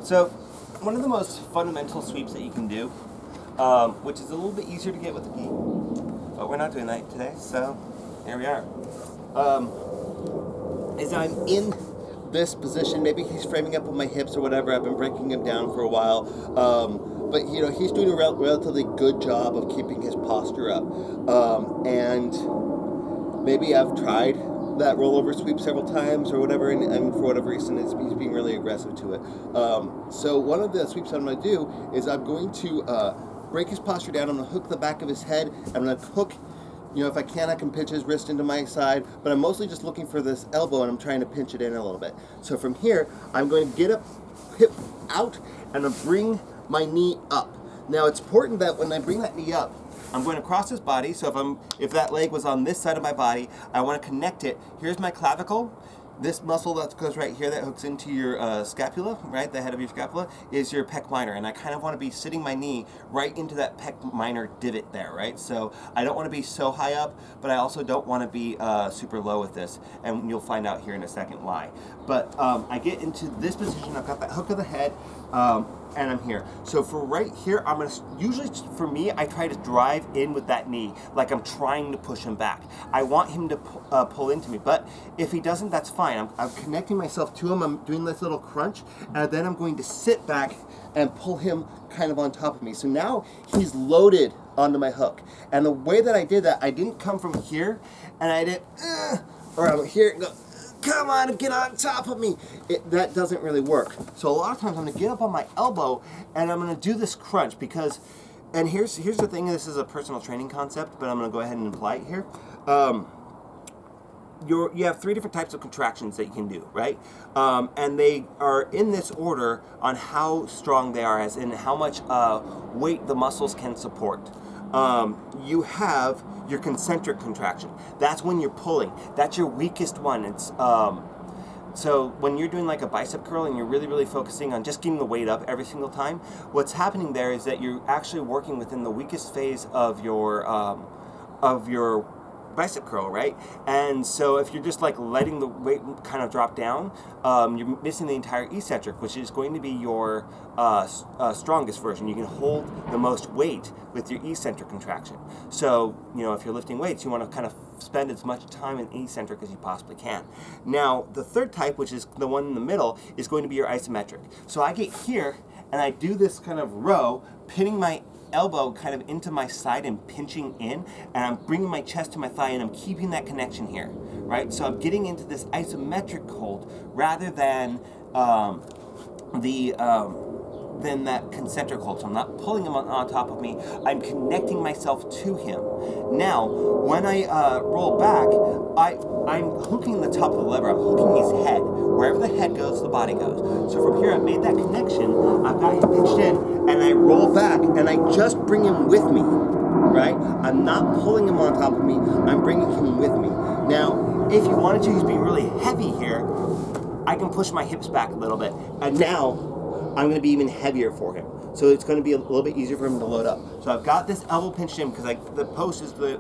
So, one of the most fundamental sweeps that you can do, which is a little bit easier to get with the gi, but we're not doing that today, so here we are. Is I'm in this position, maybe he's framing up with my hips or whatever, I've been breaking him down for a while, but you know, he's doing a relatively good job of keeping his posture up, and maybe I've tried that rollover sweep several times or whatever, and for whatever reason he's being really aggressive to it. So one of the sweeps I'm going to do is I'm going to break his posture down. I'm going to hook the back of his head. I'm going to hook, you know, if I can pinch his wrist into my side, but I'm mostly just looking for this elbow and I'm trying to pinch it in a little bit. So from here, I'm going to get up, hip out, and I'm bring my knee up. Now it's important that when I bring that knee up, I'm going across his body, so if that leg was on this side of my body, I want to connect it. Here's my clavicle. This muscle that goes right here that hooks into your scapula, right, the head of your scapula, is your pec minor, and I kind of want to be sitting my knee right into that pec minor divot there, right? So I don't want to be so high up, but I also don't want to be super low with this, and you'll find out here in a second why. But I get into this position, I've got that hook of the head, and I'm here. So for right here, I'm gonna, usually for me, I try to drive in with that knee, like I'm trying to push him back. I want him to pull into me, but if he doesn't, that's fine. I'm connecting myself to him, I'm doing this little crunch, and then I'm going to sit back and pull him kind of on top of me. So now he's loaded onto my hook. And the way that I did that, I didn't come from here, and I did, or I'm here and go, come on, get on top of me. That doesn't really work. So a lot of times I'm gonna get up on my elbow and I'm gonna do this crunch because, and here's the thing, this is a personal training concept, but I'm gonna go ahead and apply it here. You have 3 different types of contractions that you can do, right? And they are in this order on how strong they are, as in how much weight the muscles can support. You have your concentric contraction. That's when you're pulling. That's your weakest one. It's so when you're doing like a bicep curl and you're really focusing on just getting the weight up every single time, what's happening there is that you're actually working within the weakest phase of your bicep curl, right? And so if you're just like letting the weight kind of drop down, you're missing the entire eccentric, which is going to be your strongest version. You can hold the most weight with your eccentric contraction. So, you know, if you're lifting weights, you want to kind of spend as much time in eccentric as you possibly can. Now, the third type, which is the one in the middle, is going to be your isometric. So I get here and I do this kind of row, pinning my elbow kind of into my side and pinching in, and I'm bringing my chest to my thigh and I'm keeping that connection here, right? So I'm getting into this isometric hold rather than that concentric hold. So I'm not pulling him on top of me, I'm connecting myself to him. Now, when I roll back, I'm hooking the top of the lever, I'm hooking his head. Wherever the head goes, the body goes. So from here, I've made that connection, I've got him pinched in, and I roll back, and I just bring him with me, right? I'm not pulling him on top of me, I'm bringing him with me. Now, if you wanted to, he's being really heavy here, I can push my hips back a little bit, and now I'm going to be even heavier for him. So it's going to be a little bit easier for him to load up. So I've got this elbow pinched in because this post is going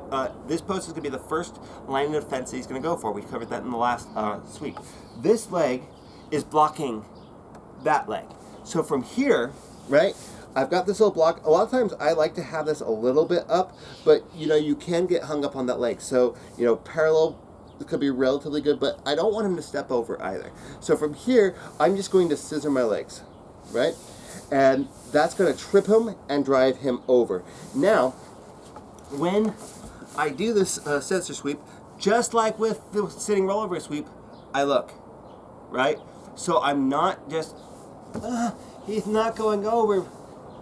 to be the first line of defense that he's going to go for. We covered that in the last sweep. This leg is blocking that leg. So from here, right, I've got this little block. A lot of times I like to have this a little bit up, but you know, you can get hung up on that leg. So, you know, parallel could be relatively good, but I don't want him to step over either. So from here, I'm just going to scissor my legs, right? And that's going to trip him and drive him over. Now, when I do this scissor sweep, just like with the sitting rollover sweep, I look, right? So I'm not just, he's not going over.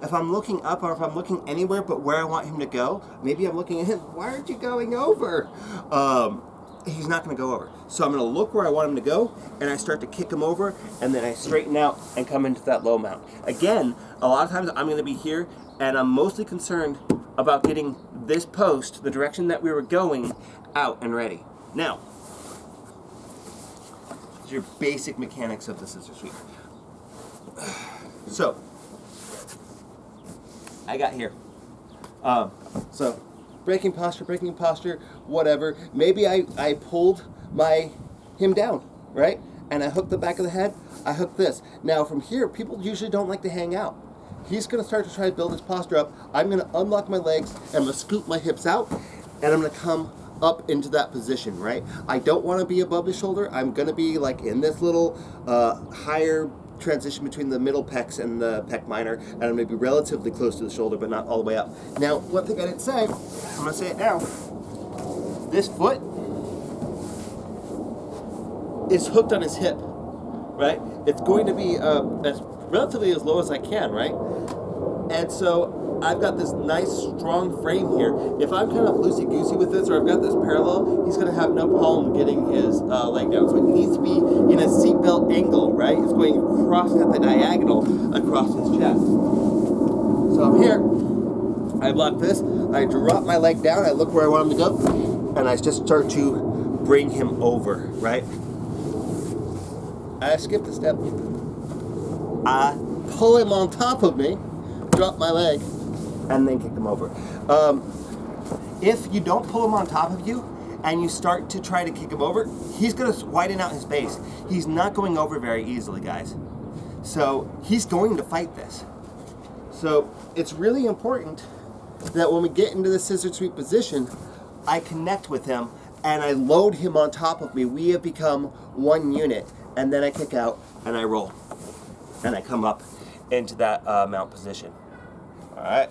If I'm looking up or if I'm looking anywhere but where I want him to go, maybe I'm looking at him, why aren't you going over? He's not going to go over. So I'm going to look where I want him to go, and I start to kick him over, and then I straighten out and come into that low mount. Again, a lot of times I'm going to be here, and I'm mostly concerned about getting this post, the direction that we were going, out and ready. Now, these are your basic mechanics of the scissor sweep. So, I got here. So, breaking posture, whatever. Maybe I pulled him down, right? and I hook the back of the head, I hook this. Now from here, people usually don't like to hang out. He's going to start to try to build his posture up. I'm going to unlock my legs, and I'm going to scoop my hips out, and I'm going to come up into that position, right? I don't want to be above the shoulder. I'm going to be like in this little higher transition between the middle pecs and the pec minor, and I'm going to be relatively close to the shoulder, but not all the way up. Now, one thing I didn't say, I'm going to say it now. This foot is hooked on his hip, right? It's going to be as relatively as low as I can, right? And so I've got this nice strong frame here. If I'm kind of loosey-goosey with this, or I've got this parallel, he's going to have no problem getting his leg down. So it needs to be in a seatbelt angle, right? It's going across at the diagonal across his chest. So I'm here, I block this, I drop my leg down, I look where I want him to go, and I just start to bring him over, right? I skip a step. I pull him on top of me, drop my leg, and then kick him over. If you don't pull him on top of you and you start to try to kick him over, he's going to widen out his base. He's not going over very easily, guys. So he's going to fight this. So it's really important that when we get into the scissor sweep position, I connect with him and I load him on top of me. We have become one unit. And then I kick out and I roll. And I come up into that mount position. All right.